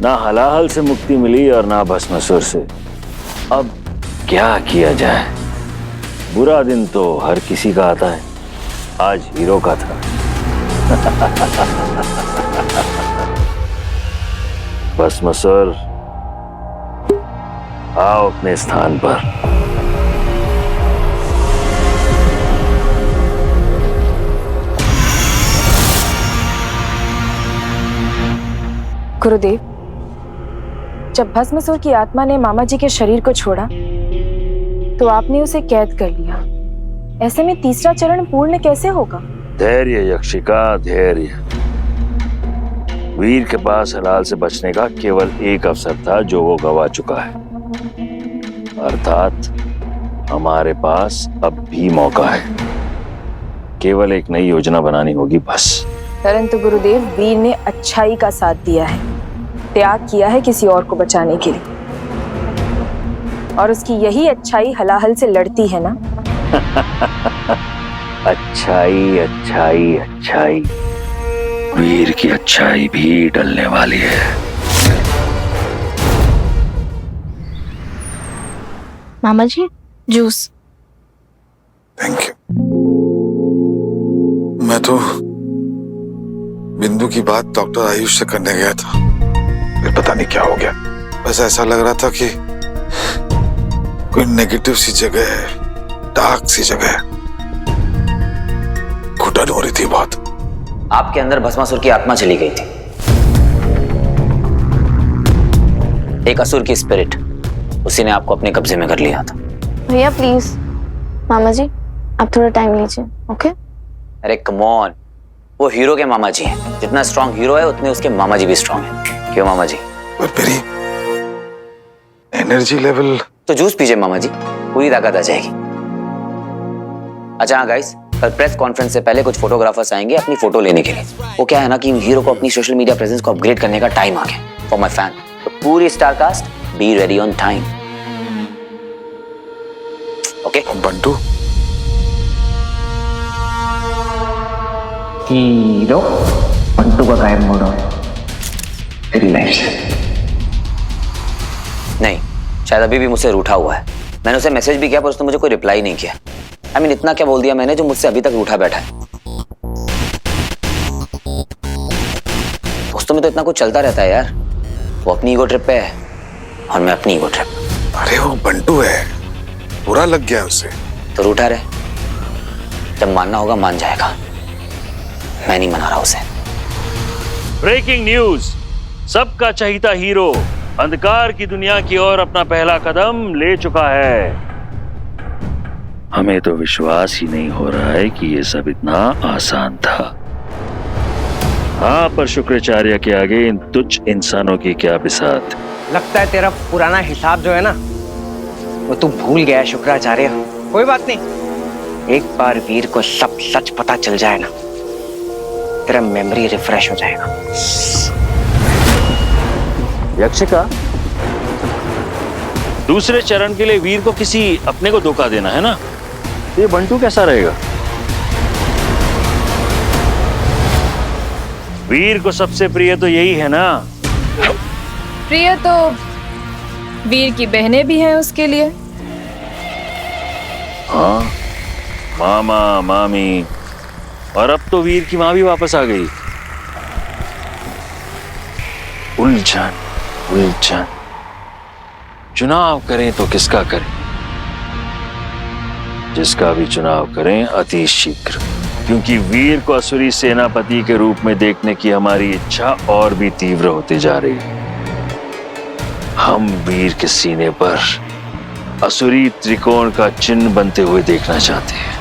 ना हलाहल से मुक्ति मिली और ना भस्मासुर से। अब क्या किया जाए? बुरा दिन तो हर किसी का आता है, आज हीरो का था। भस्मासुर, आओ अपने स्थान पर। गुरुदेव, जब भस्मासुर की आत्मा ने मामा जी के शरीर को छोड़ा तो आपने उसे कैद कर लिया। ऐसे में तीसरा चरण पूर्ण कैसे होगा? धैर्य यक्षिका, धैर्य। वीर के पास हलाल से बचने का केवल एक अवसर था जो वो गवा चुका है, अर्थात हमारे पास अब भी मौका है। केवल एक नई योजना बनानी होगी बस। परंतु गुरुदेव, वीर ने अच्छाई का साथ दिया है, त्याग किया है किसी और को बचाने के लिए, और उसकी यही अच्छाई हलाहल से लड़ती है ना? अच्छाई, अच्छाई, अच्छाई। वीर की अच्छाई भी डलने वाली है। मामा जी, जूस। Thank you. मैं तो बिंदु की बात डॉक्टर आयुष से करने गया था, फिर पता नहीं क्या हो गया। बस ऐसा लग रहा था कि कोई नेगेटिव सी जगह है, डार्क सी जगह है, घुटन हो रही थी बहुत। आपके अंदर भस्मासुर की आत्मा चली गई थी, एक असुर की स्पिरिट। उसी ने आपको अपने कब्जे में कर लिया था। भैया प्लीज, मामा जी आप थोड़ा टाइम लीजिए, ओके? अरे कम ऑन, वो हीरो के मामा जी हैं। जितना स्ट्रॉन्ग हीरो है उतने उसके मामा जी भी स्ट्रॉन्ग हैं। क्यों मामा जी? पर मेरी एनर्जी लेवल। तो जूस पीजिए मामा जी, पूरी ताकत आ जाएगी। अच्छा हाँ गाइस, कल प्रेस कॉन्फ्रेंस से पहले कुछ फोटोग्राफर्स आएंगे अपनी फोटो लेने के लिए। वो क्या है ना कि हीरो को अपनी सोशल मीडिया प्रेजेंस को अपग्रेड करने का टाइम आ गया फॉर माय फैन। तो पूरी star cast be ready on time, okay? Bantu, hero Bantu का गायब मोड़ है तेरी लाइफ से। नहीं, शायद अभी भी मुझसे रूठा हुआ है। मैंने उसे मैसेज भी किया पर उसने मुझे कोई रिप्लाई नहीं किया। I mean, इतना क्या बोल दिया मैंने जो मुझसे अभी तक रूठा बैठा है? दोस्तों में तो इतना कुछ चलता रहता है यार। वो अपनी ईगो ट्रिप पे है और मैं अपनी ईगो ट्रिप। अरे वो बंटू है, बुरा लग गया उसे। तो रूठा रहे, जब मानना होगा मान जाएगा। मैं नहीं मना रहा उसे। ब्रेकिंग न्यूज, सबका चहीता हीरो अंधकार की दुनिया की ओर अपना पहला कदम ले चुका है। हमें तो विश्वास ही नहीं हो रहा है कि ये सब इतना आसान था। हाँ, पर शुक्राचार्य के आगे इन तुच्छ इंसानों की क्या बिसात। लगता है तेरा पुराना हिसाब जो है ना, वो तू भूल गया है शुक्राचार्य। कोई बात नहीं, एक बार वीर को सब सच पता चल जाए ना, तेरा मेमोरी रिफ्रेश हो जाएगा। यक्षिका, दूसरे चरण के लिए वीर को किसी अपने को धोखा देना है ना, ये बंटू कैसा रहेगा? वीर को सबसे प्रिय तो यही है ना। प्रिय तो वीर की बहनें भी हैं उसके लिए। हाँ, मामा मामी, और अब तो वीर की माँ भी वापस आ गई। उलझन उलझन, चुनाव करें तो किसका करें? जिसका भी चुनाव करें अति शीघ्र, क्योंकि वीर को असुरी सेनापति के रूप में देखने की हमारी इच्छा और भी तीव्र होती जा रही है। हम वीर के सीने पर असुरी त्रिकोण का चिन्ह बनते हुए देखना चाहते हैं।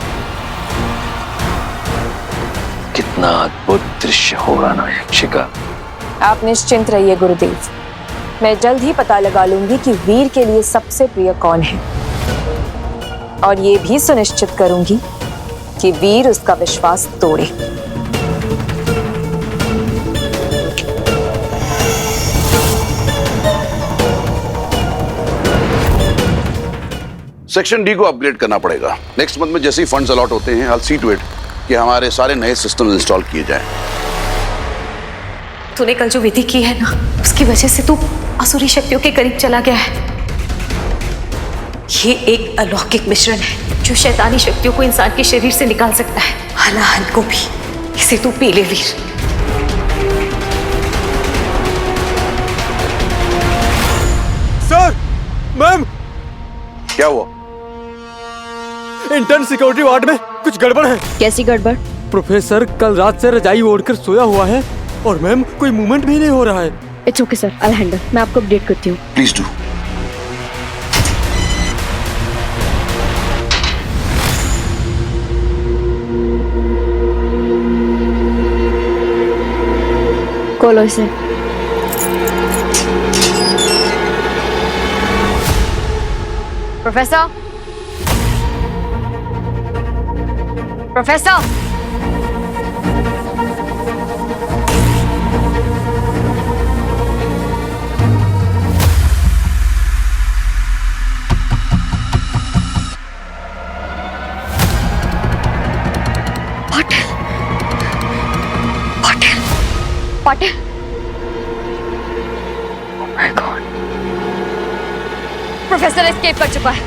कितना अद्भुत दृश्य होगा ना यक्षिका। आप निश्चिंत रहिए गुरुदेव, मैं जल्द ही पता लगा लूंगी कि वीर के लिए सबसे प्रिय कौन है, और ये भी सुनिश्चित करूंगी कि वीर उसका विश्वास तोड़े। सेक्शन डी को अपग्रेड करना पड़ेगा। नेक्स्ट मंथ में जैसे ही फंड्स अलॉट होते हैं, I'll see to it कि हमारे सारे नए सिस्टम इंस्टॉल किए जाएं। तूने कल जो विधि की है ना, उसकी वजह से तू असुरी शक्तियों के करीब चला गया है। ये एक अलौकिक मिश्रण है जो शैतानी शक्तियों को इंसान के शरीर से निकाल सकता है, हलाहल को भी। इसे तू पी ले वीर। सर, मैम, क्या हुआ? इंटर्न सिक्योरिटी वार्ड में कुछ गड़बड़ है। कैसी गड़बड़? प्रोफेसर कल रात से रजाई ओढ़कर सोया हुआ है और मैम कोई मूवमेंट भी नहीं हो रहा है। It's okay sir, I handle. मैं आपको अपडेट करती हूँ। Please do. खोलो इसे। Professor, professor, Patil. Oh my God. Professor escape कर चुका है।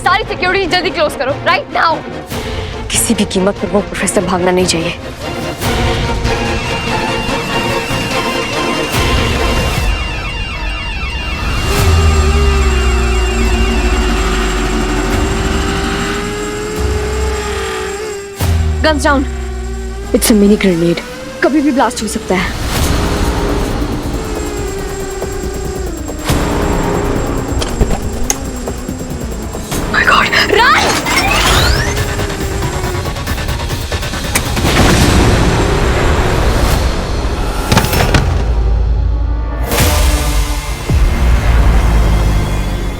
सारी सिक्योरिटी जल्दी क्लोज करो, राइट नाउ। किसी भी कीमत पर वो प्रोफेसर भागना नहीं चाहिए। Guns down. It's a mini grenade, कभी भी ब्लास्ट हो सकता है। My God, run!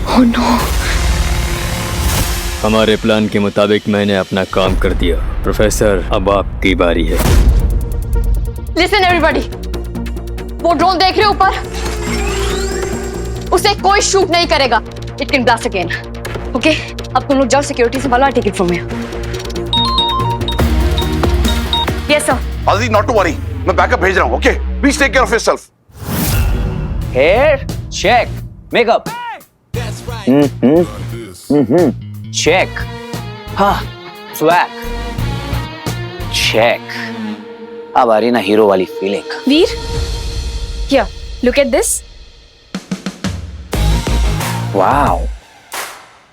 Oh no! हमारे प्लान के मुताबिक मैंने अपना काम कर दिया। प्रोफेसर, अब आपकी बारी है। Listen everybody, वो ड्रोन देख रहे हो ऊपर? उसे कोई शूट नहीं करेगा। It can blast again. Okay? अब तुम लोग जाओ सिक्योरिटी से take it from here. Yes sir. Aditi, not to worry, मैं बैकअप भेज रहा हूँ। Okay? Please take care of yourself. Hair check, makeup check, हाँ स्वैग, चेक। अब आ रही ना हीरो वाली feeling. Veer, here, look at this. Wow,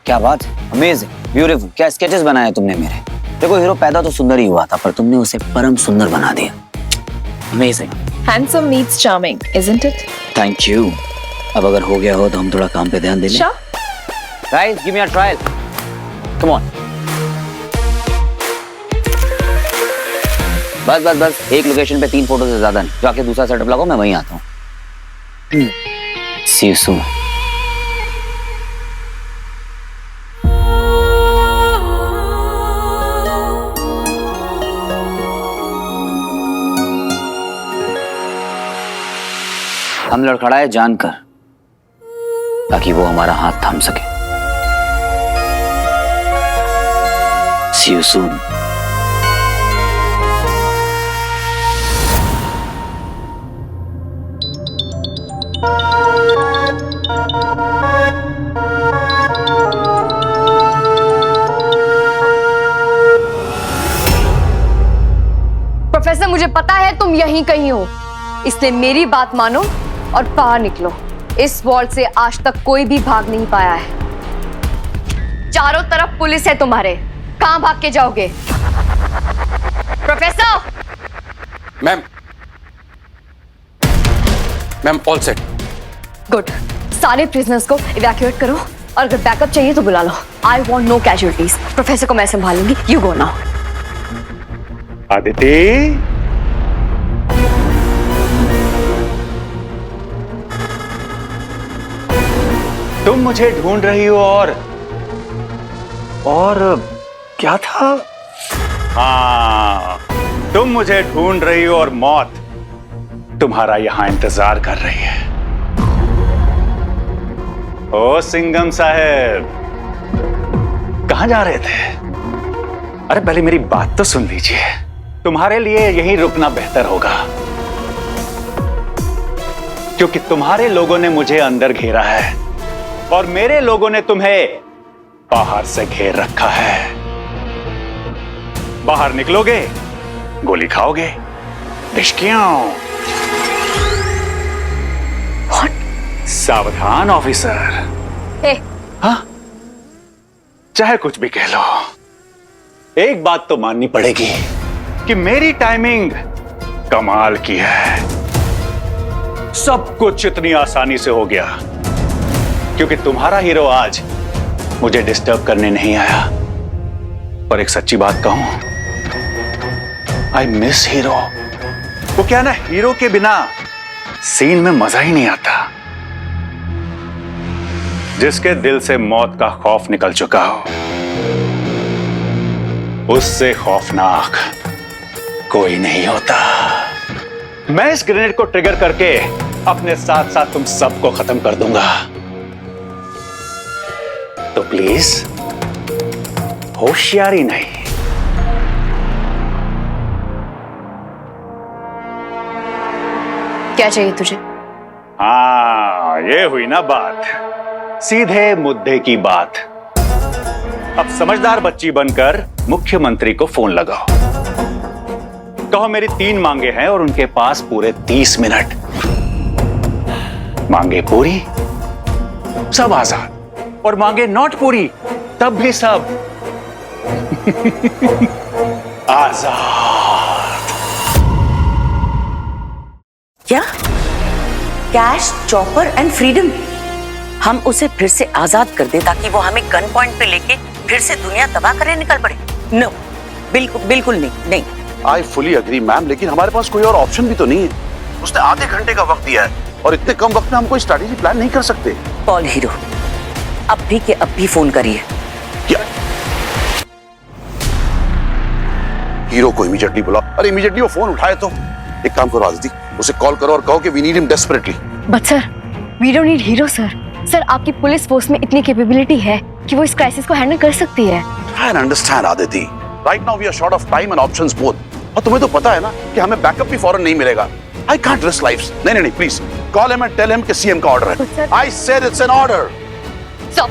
क्या बात, अमेजिंग, ब्यूटीफुल। क्या स्केचेस बनाए तुमने मेरे। देखो हीरो पैदा तो सुंदर ही हुआ था, पर तुमने उसे परम सुंदर बना दिया। Amazing. Handsome meets charming, isn't it? Thank you. अब अगर हो गया हो तो हम थोड़ा काम पे ध्यान दे लें। Guys, give me a trial. Come on. बस एक लोकेशन पे 3 फोटो से ज्यादा नहीं। जाके दूसरा सेटअप लगाओ, मैं वहीं आता हूँ। See you soon. हम लड़खड़ाए जानकर, ताकि वो हमारा हाथ थाम सके। See you soon. प्रोफेसर, मुझे पता है तुम यहीं कहीं हो, इसलिए मेरी बात मानो और बाहर निकलो। इस वॉल से आज तक कोई भी भाग नहीं पाया है। चारों तरफ पुलिस है तुम्हारे, कहां भाग के जाओगे? Professor! Ma'am all set. Good, सारे प्रिजनर्स को इवैक्यूएट करो और अगर बैकअप चाहिए तो बुला लो। I want no casualties. Professor को मैं संभालूंगी, यू गो नाउ। आदिति, तुम मुझे ढूंढ रही हो और क्या था? हाँ, तुम मुझे ढूंढ रही हो और मौत तुम्हारा यहां इंतजार कर रही है। ओ सिंघम साहब, कहां जा रहे थे? अरे पहले मेरी बात तो सुन लीजिए। तुम्हारे लिए यहीं रुकना बेहतर होगा, क्योंकि तुम्हारे लोगों ने मुझे अंदर घेरा है और मेरे लोगों ने तुम्हें बाहर से घेर रखा है। बाहर निकलोगे, गोली खाओगे। सावधान ऑफिसर। हाँ, चाहे कुछ भी कह लो, एक बात तो माननी पड़ेगी कि मेरी टाइमिंग कमाल की है। सब कुछ इतनी आसानी से हो गया क्योंकि तुम्हारा हीरो आज मुझे डिस्टर्ब करने नहीं आया। पर एक सच्ची बात कहूं, आई मिस हीरो। वो क्या ना, हीरो के बिना सीन में मजा ही नहीं आता। जिसके दिल से मौत का खौफ निकल चुका हो, उससे खौफनाक कोई नहीं होता। मैं इस ग्रेनेड को ट्रिगर करके अपने साथ साथ तुम सबको खत्म कर दूंगा। तो प्लीज होशियारी नहीं। क्या चाहिए तुझे? हाँ, ये हुई ना बात, सीधे मुद्दे की बात। अब समझदार बच्ची बनकर मुख्यमंत्री को फोन लगाओ, कहो मेरी 3 मांगे हैं और उनके पास पूरे 30 मिनट। मांगे पूरी, सब आजाद, और मांगे नॉट पूरी, तब भी सब आजाद। क्या? Cash, chopper and freedom. हम उसे फिर से आजाद कर दे ताकि वो हमें गन पॉइंट पे लेके फिर से दुनिया तबाह करने निकल पड़े? नो, बिल्कुल नहीं। आई फुली अग्री मैम, लेकिन हमारे पास कोई और ऑप्शन भी तो नहीं है। उसने आधे घंटे का वक्त दिया है और इतने कम वक्त में हम कोई स्ट्रैटेजी प्लान नहीं कर सकते। पॉल हीरो, अब भी के अब भी फोन करिए। क्या? हीरो को इमीडिएटली बुलाओ। अरे इमीडिएटली वो फोन उठाए तो। एक काम करो आदिति, उसे कॉल करो और कहो कि we need him desperately. But sir, we don't need hero sir. Sir, आपकी पुलिस फोर्स में इतनी कैपेबिलिटी है कि वो इस क्राइसिस को हैंडल कर सकती है। I understand Aditi. Right now we are short of time and options both। और तुम्हें तो पता है ना कि हमें बैकअप भी फौरन नहीं मिलेगा। I can't risk lives। नहीं, please call him and tell him कि सीएम का ऑर्डर है। I said it's an order। Stop।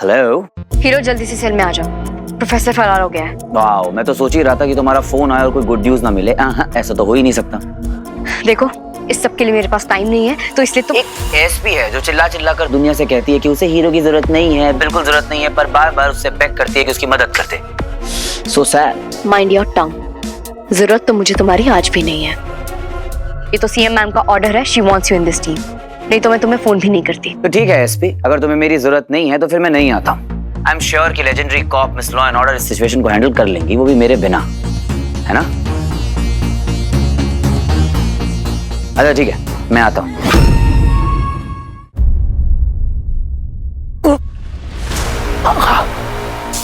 Hello. Hero जल्दी से सेल में आ जाओ, प्रोफेसर फरार हो गया है। वाओ, मैं तो सोच ही रहा था कि तुम्हारा फोन आया और कोई गुड न्यूज ना मिले। ऐसा तो हो ही नहीं सकता। देखो, इस सब के लिए मेरे पास टाइम नहीं है, तो इसलिए तुम एक एसपी है जो चिल्ला चिल्ला कर दुनिया से कहती है कि उसे हीरो की जरूरत नहीं है, बिल्कुल जरूरत नहीं है, पर बार बार उससे बेग करती है कि उसकी मदद कर दे। So sad. Mind your tongue. जरूरत तो मुझे तुम्हारी आज भी नहीं है। ये तो सीएम मैम का ऑर्डर है, she wants you in this team. नहीं तो मैं तुम्हें फोन भी नहीं करती। तो ठीक है एसपी, अगर तुम्हें मेरी जरूरत नहीं है तो फिर मैं नहीं आता हूँ। आई एम श्योर कि legendary cop miss law and order इस सिचुएशन को हैंडल कर लेंगी, वो भी मेरे बिना, है ना? अच्छा ठीक है, मैं आता हूँ।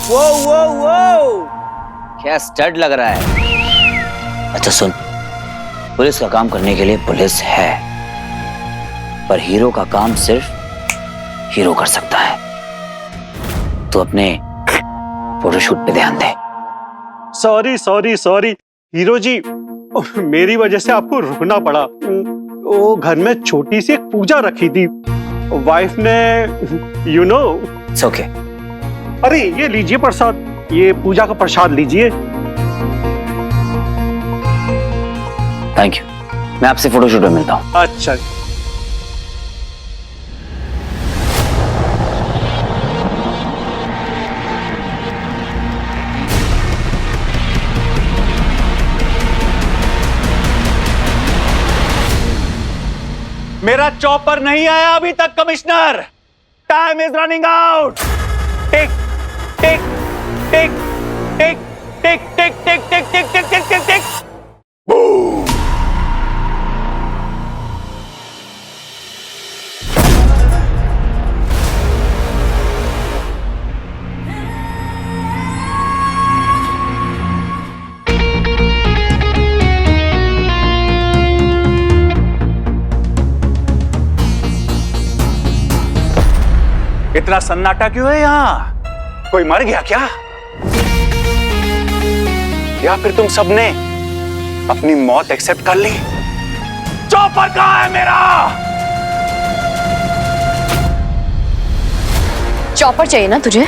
वो वो वो क्या स्टड लग रहा है। अच्छा सुन, पुलिस का काम करने के लिए पुलिस है, पर हीरो का काम सिर्फ हीरो कर सकता है। तो अपने फोटोशूट पे ध्यान दे। सॉरी सॉरी सॉरी हीरो जी, मेरी वजह से आपको रुकना पड़ा। वो घर में छोटी सी एक पूजा रखी थी, वाइफ ने, यू नो। It's okay. अरे ये लीजिए प्रसाद, ये पूजा का प्रसाद लीजिए। थैंक यू, मैं आपसे फोटोशूट में मिलता हूँ। अच्छा। मेरा चॉपर नहीं आया अभी तक commissioner. Time is running out. Tick tick tick tick tick tick tick tick tick tick tick tick tick. इतना सन्नाटा क्यों है यहाँ? कोई मर गया क्या? या फिर तुम सबने अपनी मौत एक्सेप्ट कर ली? चॉपर कहाँ है मेरा? चॉपर चाहिए ना तुझे?